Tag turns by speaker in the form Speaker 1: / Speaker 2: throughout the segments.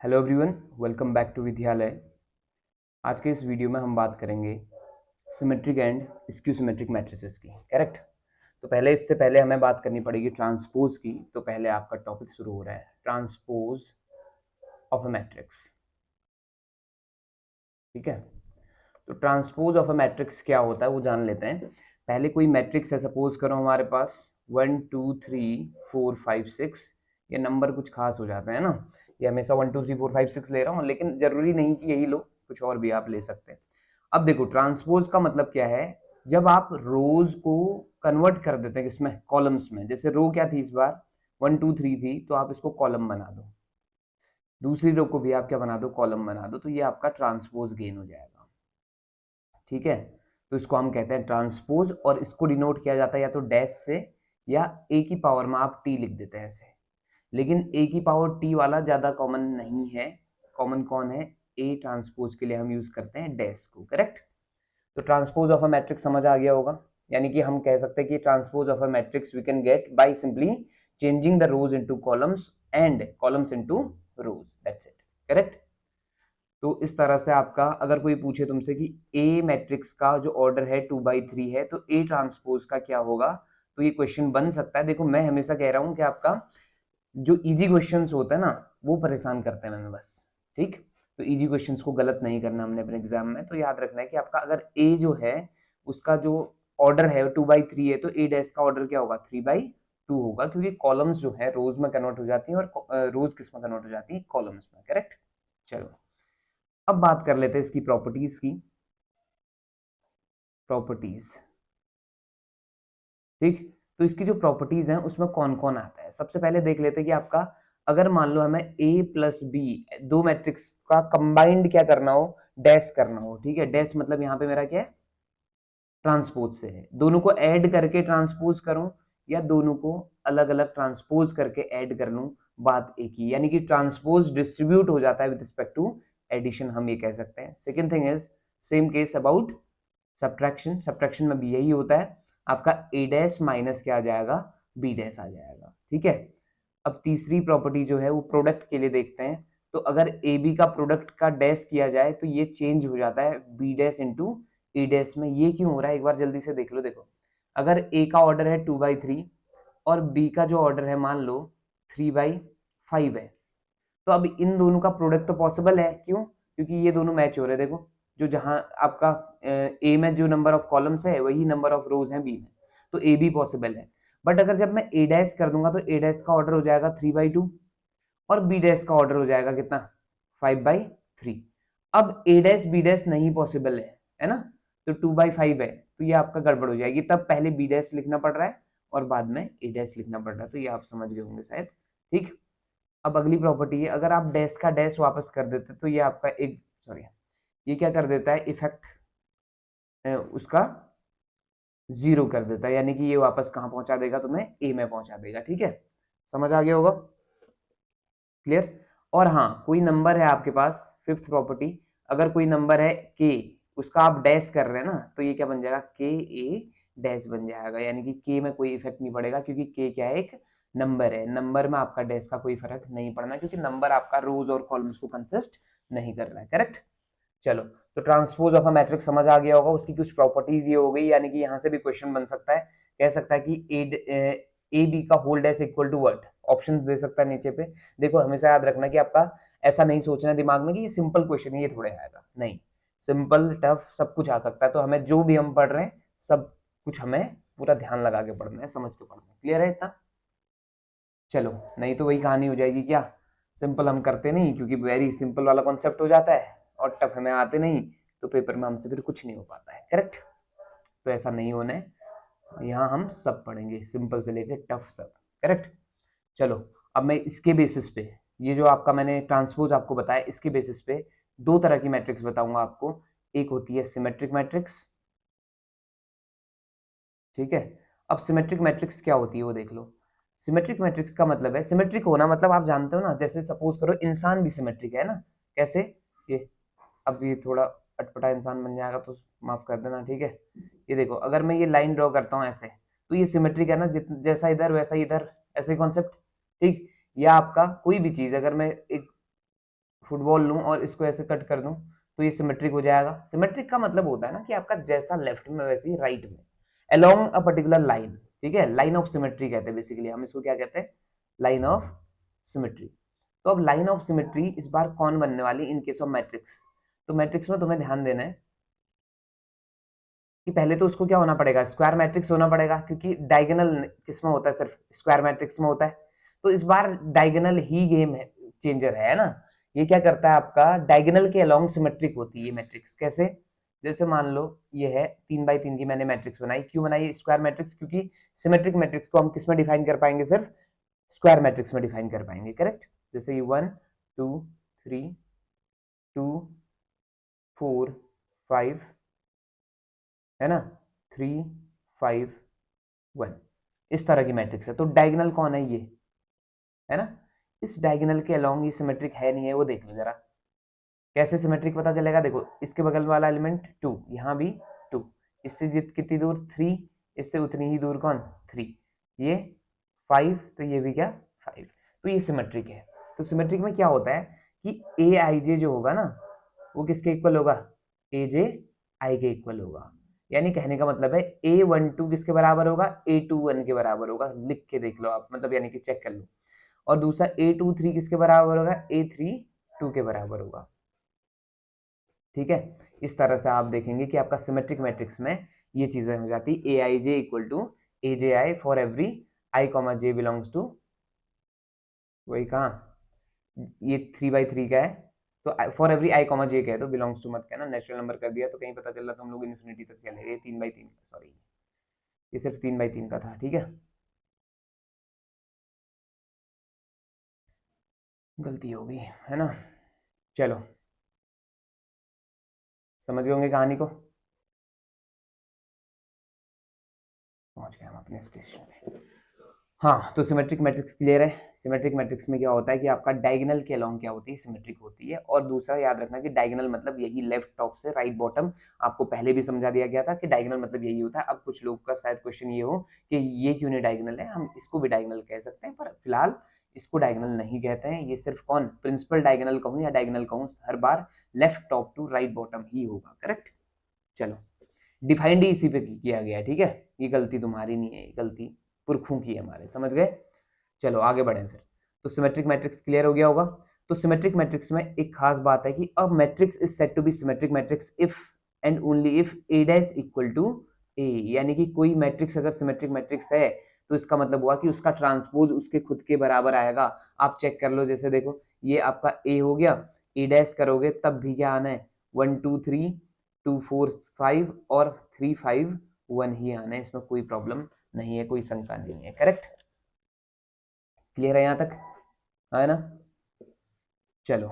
Speaker 1: Hello everyone, welcome back to Vidyalaya. आज के इस वीडियो में हम बात करेंगे symmetric and skew symmetric matrices की। करेक्ट। तो इससे पहले हमें बात करनी पड़ेगी ट्रांसपोज की। तो पहले आपका टॉपिक शुरू हो रहा है ट्रांसपोज ऑफ अ मैट्रिक्स। ठीक है। तो ट्रांसपोज ऑफ अ मैट्रिक्स क्या होता है वो जान लेते हैं। पहले कोई मैट्रिक्स है, सपोज करो हमारे पास 1 2 3 4 5 6। ये नंबर कुछ खास हो जाते हैं ना, ये हमेशा 1 2 3 4 5 6 ले रहा हूँ, लेकिन जरूरी नहीं कि यही लो, कुछ और भी आप ले सकते हैं। अब देखो ट्रांसपोज का मतलब क्या है। जब आप रोज को कन्वर्ट कर देते हैं किसमें, कॉलम्स में। जैसे रो क्या थी इस बार, 1 2 3 थी, तो आप इसको कॉलम बना दो। दूसरी रो को भी आप क्या बना दो, कॉलम बना दो। तो ये आपका ट्रांसपोज गेन हो जाएगा। ठीक है। तो इसको हम कहते हैं ट्रांसपोज, और इसको डिनोट किया जाता है या तो डैश से, या ए की पावर में आप टी लिख देते हैं ऐसे। लेकिन ए की पावर टी वाला ज्यादा कॉमन नहीं है। कॉमन कौन है, ए ट्रांसपोज के लिए हम यूज करते हैं डैश को। करेक्ट। तो ट्रांसपोज ऑफ अ मैट्रिक्स समझ आ गया होगा। यानी कि हम कह सकते हैं कि transpose of a matrix we can get by simply changing the rows into columns and columns into rows. That's it. Correct. तो इस तरह से आपका अगर कोई पूछे तुमसे कि ए मैट्रिक्स का जो ऑर्डर है 2/3 है, तो ए ट्रांसपोज का क्या होगा, तो ये क्वेश्चन बन सकता है। देखो मैं हमेशा कह रहा हूं कि आपका जो इजी क्वेश्चंस होता है ना, वो परेशान करते हैं हमें बस। ठीक। तो इजी क्वेश्चंस को गलत नहीं करना हमने अपने एग्जाम में। तो याद रखना है कि आपका अगर ए जो है उसका जो ऑर्डर है 2/3 है, तो ए डैश का ऑर्डर क्या होगा, 3/2 होगा, क्योंकि कॉलम्स जो है रोज में कन्वर्ट हो जाती हैं, और रोज किस में कन्वर्ट हो जाती है, कॉलम्स में। करेक्ट। चलो अब बात कर लेते हैं इसकी प्रॉपर्टीज की। प्रॉपर्टीज। ठीक। तो इसकी जो प्रॉपर्टीज हैं उसमें कौन कौन आता है, सबसे पहले देख लेते हैं कि आपका अगर मान लो हमें a प्लस बी, दो मैट्रिक्स का कंबाइंड क्या करना हो, डैश करना हो। ठीक है। डैश मतलब यहाँ पे मेरा क्या है, ट्रांसपोज से है। दोनों को ऐड करके ट्रांसपोज करूं, या दोनों को अलग अलग ट्रांसपोज करके ऐड कर लूं, बात एक ही। यानी कि ट्रांसपोज डिस्ट्रीब्यूट हो जाता है विद रिस्पेक्ट टू एडिशन, हम ये कह सकते हैं। Second thing is same case about subtraction. Subtraction में भी यही होता है, आपका ए डैश माइनस क्या आ जाएगा, बी डैश आ जाएगा। ठीक है। अब तीसरी प्रॉपर्टी जो है वो प्रोडक्ट के लिए देखते हैं। तो अगर ए बी का प्रोडक्ट का डैश किया जाए तो ये चेंज हो जाता है बी डैश इंटू ए डैश में। ये क्यों हो रहा है एक बार जल्दी से देख लो। देखो अगर ए का ऑर्डर है 2/3 और बी का जो ऑर्डर है मान लो 3/5 है, तो अब इन दोनों का प्रोडक्ट तो पॉसिबल है। क्यों, क्योंकि ये दोनों मैच हो रहे हैं। देखो जो जहां आपका ए में जो नंबर ऑफ कॉलम्स है वही नंबर ऑफ रोज है बी में, तो ए भी पॉसिबल है। बट अगर जब मैं ए डैश कर दूंगा तो ए डैश का ऑर्डर हो जाएगा 3/2, और बी डैश का ऑर्डर हो जाएगा कितना, 5/3। अब ए डैश बी डैश नहीं पॉसिबल है ना, तो 2/5 है, तो ये आपका गड़बड़ हो जाएगी। तब पहले बी डैश लिखना पड़ रहा है और बाद में ए डैश लिखना पड़ रहा है। तो ये आप समझ गए होंगे शायद। ठीक। अब अगली प्रॉपर्टी है, अगर आप डैश का डैश वापस कर देते तो ये आपका एक, सॉरी, ये क्या कर देता है, इफेक्ट उसका जीरो कर देता है। यानी कि ये वापस कहां पहुंचा देगा, तुम्हें ए में पहुंचा देगा। ठीक है। समझ आ गया होगा। क्लियर। और हाँ, कोई नंबर है आपके पास, फिफ्थ प्रॉपर्टी, अगर कोई नंबर है के, उसका आप डैश कर रहे हैं ना, तो ये क्या बन जाएगा, के ए डैश बन जाएगा। यानी कि के में कोई इफेक्ट नहीं पड़ेगा, क्योंकि के क्या है, एक नंबर है। नंबर में आपका डैश का कोई फर्क नहीं पड़ना, क्योंकि नंबर आपका रोज और कॉलम्स को कंसिस्ट नहीं कर रहा है। करेक्ट। चलो, तो ट्रांसपोज ऑफ अ मैट्रिक्स समझ आ गया होगा। उसकी कुछ प्रॉपर्टीज ये हो गई, यानी कि यहाँ से भी क्वेश्चन बन सकता है। कह सकता है कि ए बी का whole dash equal to what, option दे सकता है नीचे पे। देखो हमेशा याद रखना कि आपका ऐसा नहीं सोचना है दिमाग में कि ये सिंपल क्वेश्चन है, ये थोड़े आएगा। नहीं, सिंपल टफ सब कुछ आ सकता है। तो हमें जो भी हम पढ़ रहे हैं सब कुछ हमें पूरा ध्यान लगा के पढ़ना है, समझ के पढ़ना है। क्लियर है इतना। चलो, नहीं तो वही कहानी हो जाएगी क्या, सिंपल हम करते नहीं, क्योंकि वेरी सिंपल वाला कॉन्सेप्ट हो जाता है और टफ हमें आते नहीं, तो पेपर में हमसे फिर कुछ नहीं हो पाता है। करेक्ट। तो ऐसा नहीं होना है, यहाँ हम सब पढ़ेंगे, सिंपल से लेके टफ सब। करेक्ट। चलो, अब मैं इसके बेसिस पे, ये जो आपका मैंने ट्रांसपोज आपको बताया, इसके बेसिस पे दो तरह की मैट्रिक्स बताऊंगा आपको। एक होती है सिमेट्रिक मैट्रिक्स। ठीक है। अब सिमेट्रिक मैट्रिक्स क्या होती है वो देख लो। सिमेट्रिक मैट्रिक्स का मतलब है, सिमेट्रिक होना मतलब आप जानते हो ना, जैसे सपोज करो इंसान भी सिमेट्रिक है ना। कैसे, ये अब ये थोड़ा अटपटा इंसान बन जाएगा तो माफ कर देना। ठीक है। ये देखो अगर मैं ये लाइन ड्रॉ करता हूँ ऐसे, तो ये सिमेट्रिक है ना, जैसा इधर वैसा इधर, ऐसे कॉन्सेप्ट। ठीक। या आपका कोई भी चीज अगर मैं एक फुटबॉल लूं और इसको ऐसे कट कर दूं तो ये सिमेट्रिक हो जाएगा। सिमेट्रिक का मतलब होता है ना कि आपका जैसा लेफ्ट में वैसे ही राइट में, अलोंग अ पर्टिकुलर लाइन, ठीक है, लाइन ऑफ सिमेट्री कहते हैं बेसिकली, हम इसको क्या कहते हैं, लाइन ऑफ सिमेट्री। तो अब लाइन ऑफ सिमेट्री इस बार कौन बनने वाली इन केस ऑफ मैट्रिक्स। तो मैट्रिक्स में तुम्हें ध्यान देना है कि पहले तो उसको क्या होना पड़ेगा, स्क्वायर मैट्रिक्स होना पड़ेगा, क्योंकि डायगोनल किसमें होता है, सिर्फ स्क्वायर मैट्रिक्स में होता है। तो इस बार डायगोनल ही गेम है, चेंजर है ना। ये क्या करता है, आपका डायगोनल के अलोंग सिमेट्रिक होती है ये मैट्रिक्स। कैसे, जैसे मान लो ये है 3x3 की मैंने मैट्रिक्स बनाई, क्यों बनाई स्क्वायर मैट्रिक्स, क्योंकि सिमेट्रिक मैट्रिक्स को हम किस में डिफाइन कर पाएंगे, सिर्फ स्क्वायर मैट्रिक्स में डिफाइन कर पाएंगे, करेक्ट। जैसे ये 1 2 3 2 4 5 है ना, 3 5 1, इस तरह की मैट्रिक्स है। तो डायगोनल कौन है, ये है ना। इस डायगोनल के अलोंग ये सिमेट्रिक है नहीं है, वो देख लो जरा। कैसे सिमेट्रिक पता चलेगा, देखो इसके बगल वाला एलिमेंट 2, यहाँ भी 2, इससे कितनी दूर 3, इससे उतनी ही दूर कौन 3, ये 5, तो ये भी क्या 5, तो ये सिमेट्रिक है। तो सिमेट्रिक में क्या होता है कि ए आई जे जो होगा ना, वो किसके इक्वल होगा, ए जे आई के इक्वल होगा। यानी कहने का मतलब है A12 किसके बराबर होगा, A21 के बराबर होगा, लिख के देख लो आप, मतलब यानी कि चेक कर लो। और दूसरा A23 किसके बराबर होगा, A32 के बराबर होगा, ठीक है। इस तरह से आप देखेंगे कि आपका सिमेट्रिक मैट्रिक्स में ये चीजें हो जाती है, A I J equal to A J I for every I comma J belongs to, वही कहाँ, ये 3x3 का है, तो for every I comma J का है, तो बिलोंग्स टू मत कहना, नेचुरल नंबर कर दिया तो कहीं पता चला तुम लोग इन्फिनिटी तक चले गए। 3x3, सॉरी ये सिर्फ 3x3 का था, ठीक है, गलती हो गई है ना। चलो समझ गए होंगे कहानी को, पहुंच गए हम अपने स्टेशन पे। हाँ, तो सिमेट्रिक मैट्रिक्स क्लियर है। सिमेट्रिक मैट्रिक्स में क्या होता है कि आपका डायगोनल के अलोंग क्या होती है, सिमेट्रिक होती है। और दूसरा याद रखना कि डायगोनल मतलब यही लेफ्ट टॉप से राइट बॉटम, आपको पहले भी समझा दिया गया था कि डायगोनल मतलब यही होता है। अब कुछ लोग का शायद क्वेश्चन ये हो कि ये क्यों नहीं डायगोनल है, हम इसको भी डायगोनल कह सकते हैं, पर फिलहाल इसको डायगोनल नहीं कहते हैं। ये सिर्फ कौन, प्रिंसिपल डायगोनल कहूँ या डायगोनल कहूँ, हर बार left top to right bottom ही होगा, करेक्ट। चलो, डिफाइंड ही इसी पे किया गया है, ठीक है, ये गलती तुम्हारी नहीं है, ये गलती पुरखों की है हमारे, समझ गए। चलो आगे बढ़ें फिर। तो सिमेट्रिक मैट्रिक्स क्लियर हो गया होगा। तो सिमेट्रिक मैट्रिक्स में एक खास बात है कि a matrix is said to be symmetric matrix if and only if A dash equal to A, यानी कि कोई मैट्रिक्स अगर सिमेट्रिक मैट्रिक्स है तो इसका मतलब हुआ कि उसका ट्रांसपोज उसके खुद के बराबर आएगा। आप चेक कर लो, जैसे देखो ये आपका ए हो गया, ए डैश करोगे तब भी क्या आना है, 1 2 3 2 4 5 और 3 5 1 ही आना है, इसमें कोई प्रॉब्लम नहीं है, कोई शंका नहीं है, करेक्ट। क्लियर है यहाँ तक, है ना। चलो,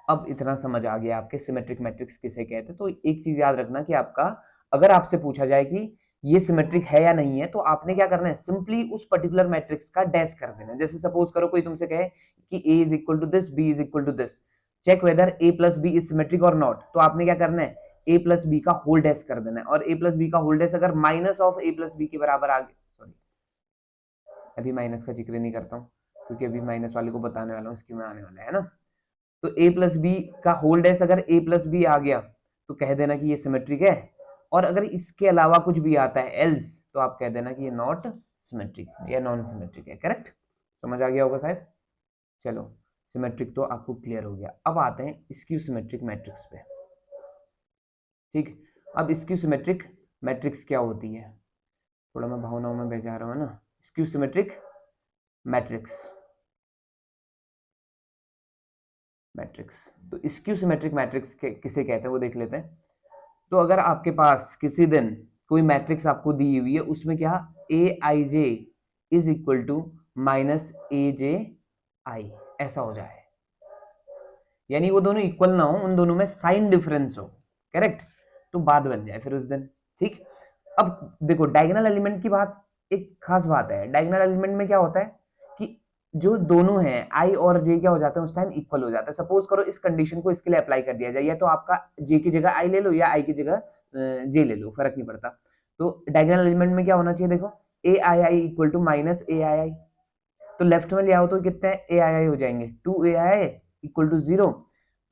Speaker 1: अब इतना समझ आ गया आपके सिमेट्रिक मैट्रिक्स किसे कहते हैं। तो एक चीज याद रखना कि आपका अगर आपसे पूछा जाए कि ये सिमेट्रिक है या नहीं है, तो आपने क्या करना है, सिंपली उस पर्टिकुलर मैट्रिक्स का डैश कर देना है। जैसे सपोज करो कोई तुमसे कहे कि a is equal to this, b is equal to this, check whether a plus B is symmetric और नॉट, तो आपने क्या करना है, a प्लस बी का होल डैश कर देना है। और a प्लस बी का होल डैश अगर minus of a plus B के बराबर आ गया, सॉरी अभी माइनस का जिक्र नहीं करता हूँ क्योंकि अभी माइनस वाले को बताने वाला हूँ, स्कीम में आने वाला है ना। तो a प्लस बी का होल डैश अगर a प्लस बी आ गया तो कह देना कि ये सिमेट्रिक है। और अगर इसके अलावा कुछ भी आता है एल्स, तो आप कह देना कि ये नॉट सिमेट्रिक या नॉन सिमेट्रिक है, करेक्ट। समझ आ गया होगा शायद। चलो, सिमेट्रिक तो आपको क्लियर हो गया। अब आते हैं स्क्यू सिमेट्रिक मैट्रिक्स पे, ठीक। अब स्क्यू सिमेट्रिक मैट्रिक्स क्या होती है, थोड़ा मैं भावनाओं में बह जा रहा हूँ ना। स्क्यू सिमेट्रिक मैट्रिक्स, मैट्रिक्स तो स्क्यू सिमेट्रिक मैट्रिक्स किसे कहते हैं वो देख लेते हैं। तो अगर आपके पास किसी दिन कोई मैट्रिक्स आपको दी हुई है, उसमें क्या ए I J is equal to minus A J आई, ऐसा हो जाए, यानी वो दोनों इक्वल ना हो, उन दोनों में साइन डिफरेंस हो, करेक्ट, तो बात बन जाए फिर उस दिन, ठीक। अब देखो डायगोनल एलिमेंट की बात, एक खास बात है डायगोनल एलिमेंट में क्या होता है कि जो दोनों हैं आई और जे क्या हो जाते हैं उस टाइम इक्वल हो जाता है। सपोज करो इस कंडीशन को इसके लिए अप्लाई कर दिया जाए, या तो आपका जे की जगह आई ले लो या आई की जगह जे ले लो, फर्क नहीं पड़ता। तो डायगोनल एलिमेंट में क्या होना चाहिए, देखो ए आई आई इक्वल टू माइनस ए आई आई, तो लेफ्ट में ले आओ तो कितने ए आई आई हो जाएंगे, 2 ए आई इक्वल टू 0,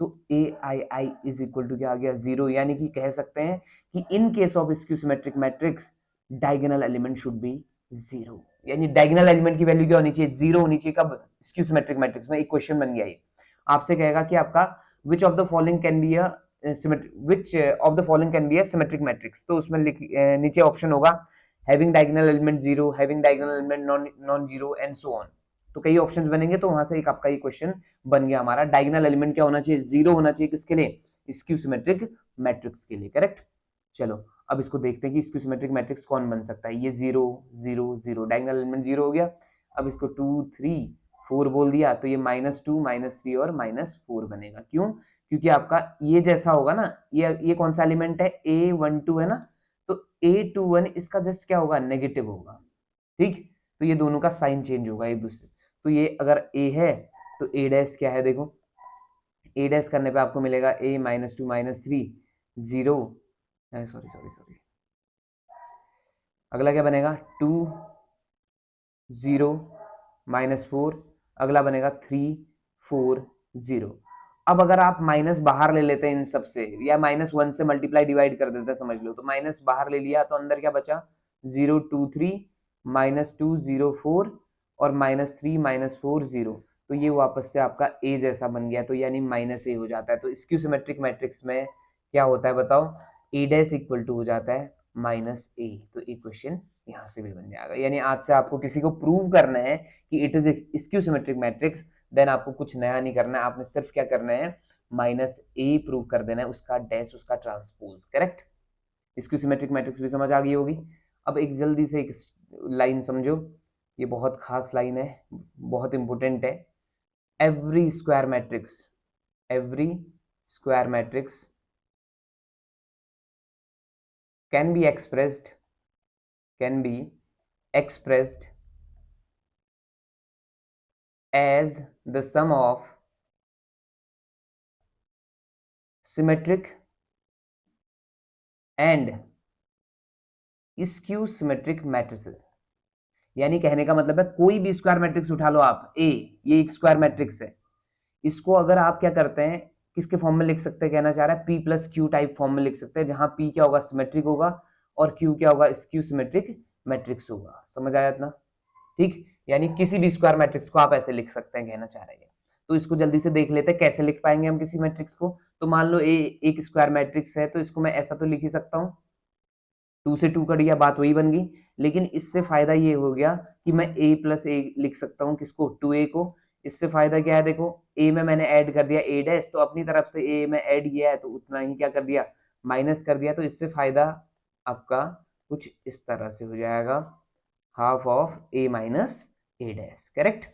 Speaker 1: तो AII इज इक्वल टू क्या आ गया 0, यानी कि कह सकते हैं कि इन case of skew symmetric matrix diagonal element should be 0, यानी डायगोनल एलिमेंट की वैल्यू क्या होनी चाहिए 0 होनी चाहिए। कब? स्क्यू सिमेट्रिक मैट्रिक्स में। एक क्वेश्चन बन गया ये, आपसे कहेगा कि आपका which of the following can be a which of the following can be a symmetric matrix, तो उसमें नीचे ऑप्शन होगा having diagonal element 0, having diagonal element non zero and so on। तो कई ऑप्शंस बनेंगे, तो वहां से एक आपका ये क्वेश्चन बन गया हमारा। डायगोनल एलिमेंट क्या होना चाहिए 0 होना चाहिए, किसके लिए? स्क्यू सिमेट्रिक मैट्रिक्स के लिए, करेक्ट। चलो अब इसको देखते हैं कि स्क्यू सिमेट्रिक मैट्रिक्स कौन बन सकता है। ये 0 0 0 डायगोनल एलिमेंट 0 हो गया। अब इसको 2 3 4 बोल दिया, तो ये -2 -3 और -4 बनेगा। क्यों? क्योंकि आपका ये जैसा होगा ना, ये कौन सा एलिमेंट है A12 है ना, तो A21 इसका जस्ट क्या होगा नेगेटिव होगा, ठीक। तो ये दोनों का साइन चेंज होगा एक दूसरे। तो ये अगर A है तो A डैश क्या है, देखो A डैश करने पे आपको मिलेगा A -2 -3 0, सॉरी सॉरी सॉरी, अगला क्या बनेगा 2 0 -4, अगला बनेगा 3 4 0। अब अगर आप माइनस बाहर ले लेते हैं इन सब से, या -1 से मल्टीप्लाई डिवाइड कर देते हैं, समझ लो, तो माइनस बाहर ले लिया तो अंदर क्या बचा 0 2 3 -2 0 4 और -3 -4 0। तो ये वापस से आपका A जैसा बन गया, तो यानी -A हो जाता है। तो स्क्यू सिमेट्रिक मैट्रिक्स में क्या होता है बताओ, A डैश इक्वल टू हो जाता है -A। तो इक्वेशन यहाँ से भी बन जाएगा। यानी आज से आपको किसी को प्रूव करना है कि it is skew symmetric matrix, then आपको कुछ नया नहीं करना है, आपने सिर्फ क्या करना है -A प्रूव कर देना है, उसका डैश उसका transpose, correct. Skew symmetric matrix भी समझ आ गई होगी। अब एक जल्दी से एक लाइन समझो, ये बहुत खास लाइन है, बहुत इंपॉर्टेंट है। Every square matrix can B expressed as the sum of symmetric and skew symmetric matrices। यानी कहने का मतलब है कोई भी स्क्वायर मैट्रिक्स उठा लो आप, A ये एक स्क्वायर मैट्रिक्स है, इसको अगर आप क्या करते हैं किसके फॉर्म में लिख सकते हैं, कहना चाह रहा है P plus Q type form में लिख सकते हैं, जहां P क्या होगा सिमेट्रिक होगा और Q क्या होगा स्क्यू सिमेट्रिक मैट्रिक्स होगा। समझ आया इतना, ठीक। यानी किसी भी स्क्वायर मैट्रिक्स को आप ऐसे लिख सकते हैं, कहना चाह रहे हैं। तो इसको जल्दी से देख लेते हैं कैसे लिख पाएंगे हम किसी मैट्रिक्स को। तो मान लो ए एक स्क्वायर मैट्रिक्स है, तो इसको मैं ऐसा तो लिख ही सकता हूँ, 2 से 2 कट गया, बात वही बन गई। लेकिन इससे फायदा ये हो गया कि मैं A प्लस ए लिख सकता हूँ, किसको 2A को। इससे फायदा क्या है, देखो A में मैंने ऐड कर दिया A डैश, तो अपनी तरफ से A में ऐड किया है तो उतना ही क्या कर दिया माइनस कर दिया। तो इससे फायदा आपका कुछ इस तरह से हो जाएगा, half of A minus A dash, correct.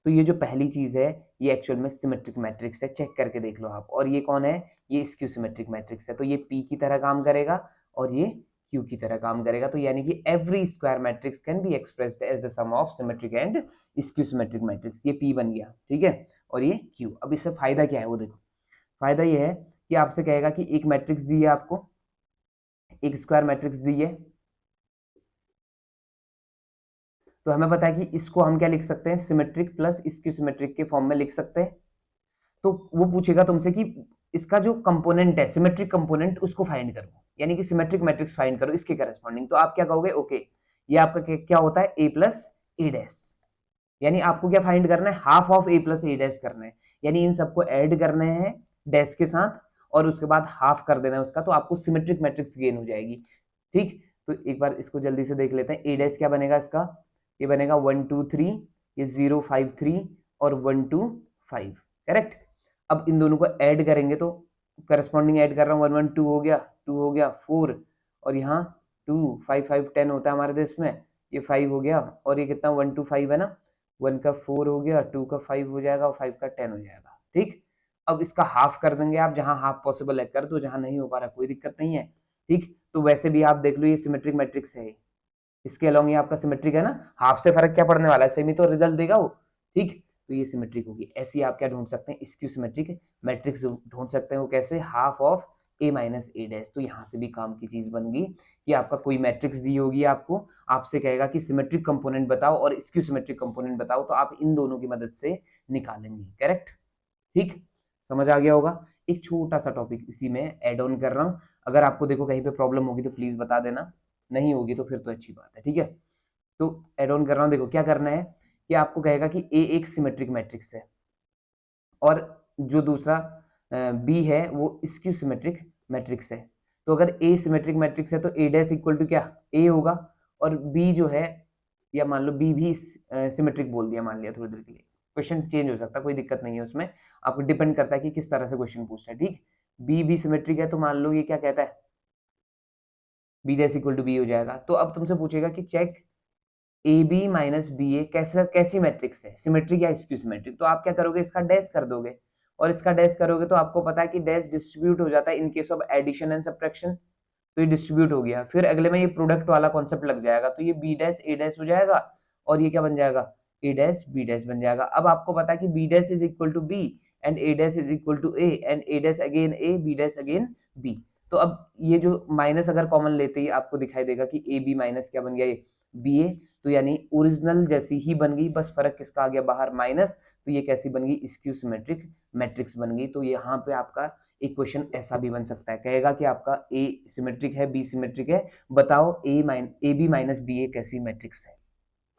Speaker 1: तो ये जो पहली चीज है ये एक्चुअल में सिमेट्रिक मैट्रिक्स है, चेक करके देख लो आप। और ये कौन है, ये स्क्यू सिमेट्रिक मैट्रिक्स है, तो ये P की तरह काम करेगा और ये Q की तरह काम करेगा। तो यानी कि every square matrix can be expressed as the sum of symmetric and skew symmetric matrix. ये P बन गया, ठीक है, और ये Q। अब इससे फायदा क्या है वो देखो, फायदा ये है कि आपसे कहेगा कि एक मैट्रिक्स दी है आपको, एक स्क्वायर मैट्रिक्स दी है, तो हमें पता है कि इसको हम क्या लिख सकते हैं सिमेट्रिक प्लस स्क्यू सिमेट्रिक के फॉर्म में लिख सकते हैं। तो वो पूछेगा तुमसे कि इसका जो कंपोनेंट है सिमेट्रिक कंपोनेंट उसको फाइंड करो, यानी कि सिमेट्रिक मैट्रिक्स फाइंड करो इसके करस्पॉन्डिंग। तो आप क्या कहोगे, ओके ये आपका क्या होता है A प्लस ए डैश, यानी आपको क्या फाइंड करना है half of A plus A dash करना है, यानी इन सबको ऐड करने हैं डैश के साथ और उसके बाद हाफ कर देना है उसका, तो आपको सिमेट्रिक मैट्रिक्स गेन हो जाएगी, ठीक। तो एक बार इसको जल्दी से देख लेते हैं, A डैश क्या बनेगा इसका, ये बनेगा 1 2 3, ये 0 5 3 और 1 2 5, करेक्ट। अब इन दोनों को ऐड करेंगे तो करस्पॉन्डिंग ऐड कर रहा हूँ, 1 1 2 हो गया, 2 हो गया 4 और यहाँ 2 5 5 10 होता है हमारे देश में, ये 5 हो गया और ये कितना 1 2 5 है ना, 1 का 4 हो गया, 2 का 5 हो जाएगा और 5 का 10 हो जाएगा, ठीक। अब इसका हाफ कर देंगे आप, जहां हाफ पॉसिबल है कर दो, जहां नहीं हो पा रहा कोई दिक्कत नहीं है, ठीक। तो वैसे भी आप देख लो ये सिमेट्रिक मैट्रिक्स है, इसके अलोंग ये आपका सिमेट्रिक है ना, हाफ से फर्क क्या पड़ने वाला है, सेमी तो रिजल्ट देगा वो, ठीक। तो ये सिमेट्रिक होगी। ऐसी आप क्या ढूंढ सकते हैं स्क्यू सिमेट्रिक मैट्रिक्स ढूंढ सकते हैं, वो कैसे, half of A minus A dash. तो यहाँ से भी काम की चीज बन गई कि आपका कोई मैट्रिक्स दी होगी आपको, आपसे कहेगा कि सिमेट्रिक कंपोनेंट बताओ और स्क्यू सिमेट्रिक कंपोनेंट बताओ, तो आप इन दोनों की मदद से निकालेंगे, करेक्ट, ठीक। समझ आ गया होगा। एक छोटा सा टॉपिक इसी में ऐड ऑन कर रहा हूँ। अगर आपको देखो कहीं पे प्रॉब्लम होगी तो प्लीज बता देना, नहीं होगी तो फिर तो अच्छी बात है, ठीक है। तो ऐड ऑन कर रहा हूँ, देखो क्या करना है कि आपको कहेगा कि ए एक सिमेट्रिक मैट्रिक्स है और जो दूसरा बी है वो स्क्यू सिमेट्रिक मैट्रिक्स है। तो अगर ए सिमेट्रिक मैट्रिक्स है तो ए डैश इक्वल टू क्या, ए होगा, और बी जो है, या मान लो बी भी सिमेट्रिक बोल दिया, मान लिया थोड़ी देर के लिए, क्वेश्चन चेंज हो सकता है, कोई दिक्कत नहीं है उसमें, आपको डिपेंड करता है कि किस तरह से क्वेश्चन पूछना है, ठीक। बी भी सिमेट्रिक है तो मान लो ये क्या कहता है, B dash equal to B हो जाएगा। तो अब तुमसे पूछेगा कि check A B minus B A कैसा कैसी मैट्रिक्स है, सिमेट्रिक या स्क्यू सिमेट्रिक। तो आप क्या करोगे, इसका डैश कर दोगे, और इसका डैश करोगे तो आपको पता है कि डैश डिस्ट्रीब्यूट हो जाता है in case of addition and subtraction, तो ये डिस्ट्रीब्यूट हो गया। फिर अगले में ये प्रोडक्ट वाला कॉन्सेप्ट लग जाएगा, तो ये बी डैश ए डैश हो जाएगा, और ये क्या बन जाएगा, ए डैश बी डैश बन जाएगा। अब आपको पता है कि B dash is equal to B and A dash is equal to A and A dash again A B dash again B. तो अब ये जो माइनस अगर कॉमन लेते ही आपको दिखाई देगा कि ए बी माइनस क्या बन गया, ये बी ए, तो यानी ओरिजिनल जैसी ही बन गई, बस फर्क किसका आ गया बाहर, माइनस। तो ये कैसी बन गई, स्क्यू सिमेट्रिक मैट्रिक्स बन गई। तो यहाँ पे आपका एक क्वेश्चन ऐसा भी बन सकता है, कहेगा कि आपका ए सिमेट्रिक है बी सिमेट्रिक है, बताओ ए बी माइनस बी ए कैसी मैट्रिक्स है,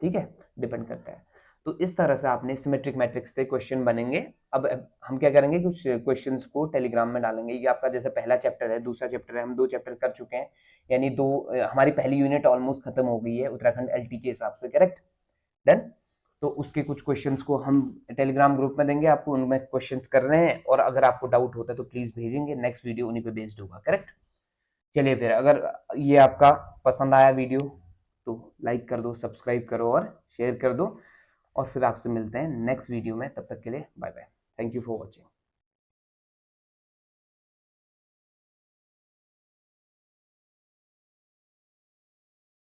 Speaker 1: ठीक है, डिपेंड करता है। तो इस तरह से आपने सिमेट्रिक मैट्रिक्स से क्वेश्चन बनेंगे। अब हम क्या करेंगे, कुछ क्वेश्चंस को टेलीग्राम में डालेंगे। ये आपका जैसे पहला चैप्टर है, दूसरा चैप्टर है, हम 2 चैप्टर कर चुके हैं, यानी दो हमारी पहली यूनिट ऑलमोस्ट खत्म हो गई है उत्तराखंड एलटी के हिसाब से, करेक्ट, डन। तो उसके कुछ क्वेश्चंस को हम टेलीग्राम ग्रुप में देंगे आपको, उनमें क्वेश्चंस कर रहे हैं, और अगर आपको डाउट होता है तो प्लीज भेजेंगे, नेक्स्ट वीडियो उन्हीं पे बेस्ड होगा, करेक्ट। चलिए फिर, अगर ये आपका पसंद आया वीडियो तो लाइक कर दो, सब्सक्राइब करो और शेयर कर दो, और फिर आपसे मिलते हैं नेक्स्ट वीडियो में, तब तक के लिए bye bye, thank you for watching.